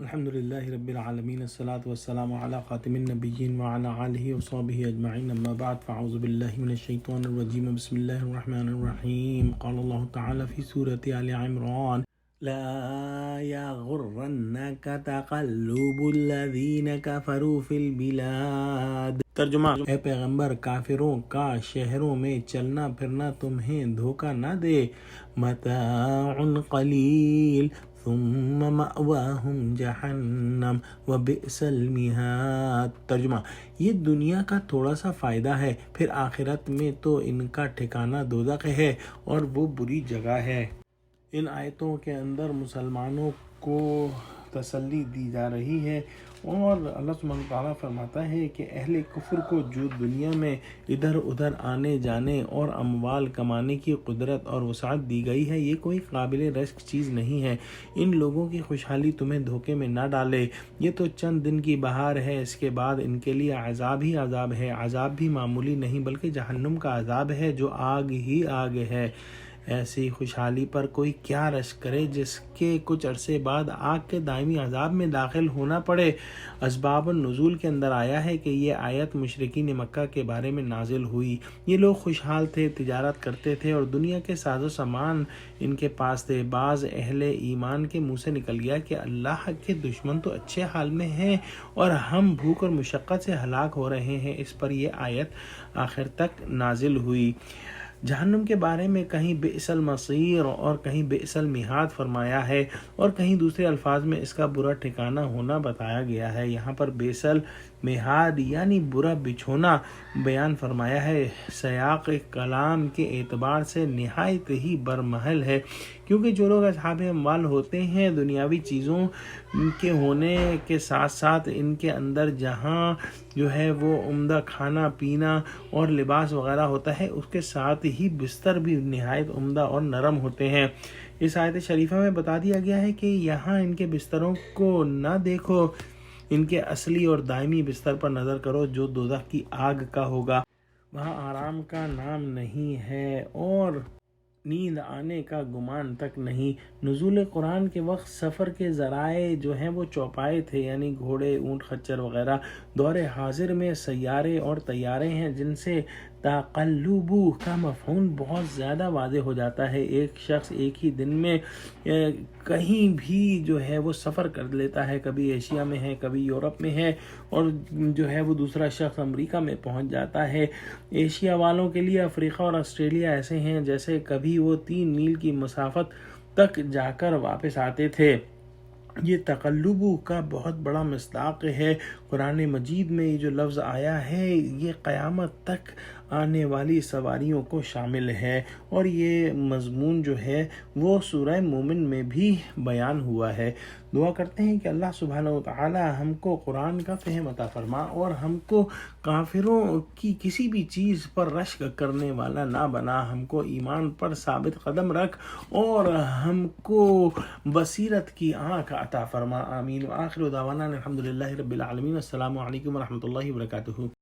الحمد للہ رب العالمین الصلاۃ والسلام علی خاتم النبیین وعلی آلہ وصحبہ اجمعین اما بعد فاعوذ باللہ من الشیطان الرجیم بسم اللہ الرحمن الرحیم قال اللہ تعالی فی سورۃ آل عمران لا یغرنک تقلب الذین کفروا فی البلاد۔ ترجمہ: اے پیغمبر، کافروں کا شہروں میں چلنا پھرنا تمہیں دھوکہ نہ دے۔ متاع قلیل ثم مأواہم جہنم وبئس المہاد۔ ترجمہ: یہ دنیا کا تھوڑا سا فائدہ ہے، پھر آخرت میں تو ان کا ٹھکانہ دوزخ ہے اور وہ بری جگہ ہے۔ ان آیتوں کے اندر مسلمانوں کو تسلی دی جا رہی ہے اور اللہ سبحانہ وتعالیٰ فرماتا ہے کہ اہل کفر کو جو دنیا میں ادھر ادھر آنے جانے اور اموال کمانے کی قدرت اور وسعت دی گئی ہے، یہ کوئی قابل رشک چیز نہیں ہے۔ ان لوگوں کی خوشحالی تمہیں دھوکے میں نہ ڈالے۔ یہ تو چند دن کی بہار ہے، اس کے بعد ان کے لیے عذاب ہی عذاب ہے۔ عذاب بھی معمولی نہیں بلکہ جہنم کا عذاب ہے جو آگ ہی آگ ہے۔ ایسی خوشحالی پر کوئی کیا رشک کرے جس کے کچھ عرصے بعد آگ کے دائمی عذاب میں داخل ہونا پڑے۔ اسباب النزول کے اندر آیا ہے کہ یہ آیت مشرکین مکہ کے بارے میں نازل ہوئی۔ یہ لوگ خوشحال تھے، تجارت کرتے تھے اور دنیا کے ساز و سامان ان کے پاس تھے۔ بعض اہل ایمان کے منہ سے نکل گیا کہ اللہ کے دشمن تو اچھے حال میں ہیں اور ہم بھوک اور مشقت سے ہلاک ہو رہے ہیں۔ اس پر یہ آیت آخر تک نازل ہوئی۔ جہنم کے بارے میں کہیں بئس المصیر اور کہیں بئس المہاد فرمایا ہے اور کہیں دوسرے الفاظ میں اس کا برا ٹھکانہ ہونا بتایا گیا ہے۔ یہاں پر بئس المہاد یعنی برا بچھونا بیان فرمایا ہے۔ سیاق کلام کے اعتبار سے نہایت ہی برمحل ہے، کیونکہ جو لوگ اصحاب اموال ہوتے ہیں، دنیاوی چیزوں کے ہونے کے ساتھ ساتھ ان کے اندر جہاں جو ہے وہ عمدہ کھانا پینا اور لباس وغیرہ ہوتا ہے، اس کے ساتھ ہی بستر بھی نہایت عمدہ اور نرم ہوتے ہیں۔ اس آیت شریفہ میں بتا دیا گیا ہے کہ یہاں ان کے بستروں کو نہ دیکھو، ان کے اصلی اور دائمی بستر پر نظر کرو جو دوزخ کی آگ کا ہوگا۔ وہاں آرام کا نام نہیں ہے اور نیند آنے کا گمان تک نہیں۔ نزول قرآن کے وقت سفر کے ذرائع جو ہیں وہ چوپائے تھے، یعنی گھوڑے، اونٹ، خچر وغیرہ۔ دور حاضر میں سیارے اور طیارے ہیں جن سے تقلب کا مفہوم بہت زیادہ واضح ہو جاتا ہے۔ ایک شخص ایک ہی دن میں کہیں بھی جو ہے وہ سفر کر لیتا ہے، کبھی ایشیا میں ہے، کبھی یورپ میں ہے اور جو ہے وہ دوسرا شخص امریکہ میں پہنچ جاتا ہے۔ ایشیا والوں کے لیے افریقہ اور آسٹریلیا ایسے ہیں جیسے کبھی وہ 3 میل کی مسافت تک جا کر واپس آتے تھے۔ یہ تقلب کا بہت بڑا مصداق ہے۔ قرآن مجید میں یہ جو لفظ آیا ہے یہ قیامت تک آنے والی سواریوں کو شامل ہے اور یہ مضمون جو ہے وہ سورہ مومن میں بھی بیان ہوا ہے۔ دعا کرتے ہیں کہ اللہ سبحانہ وتعالی ہم کو قرآن کا فہم عطا فرما اور ہم کو کافروں کی کسی بھی چیز پر رشک کرنے والا نہ بنا۔ ہم کو ایمان پر ثابت قدم رکھ اور ہم کو بصیرت کی آنکھ عطا فرما۔ آمین۔ وآخر دعوانا الحمد للہ رب العالمین۔ السلام علیکم ورحمۃ اللہ وبرکاتہ۔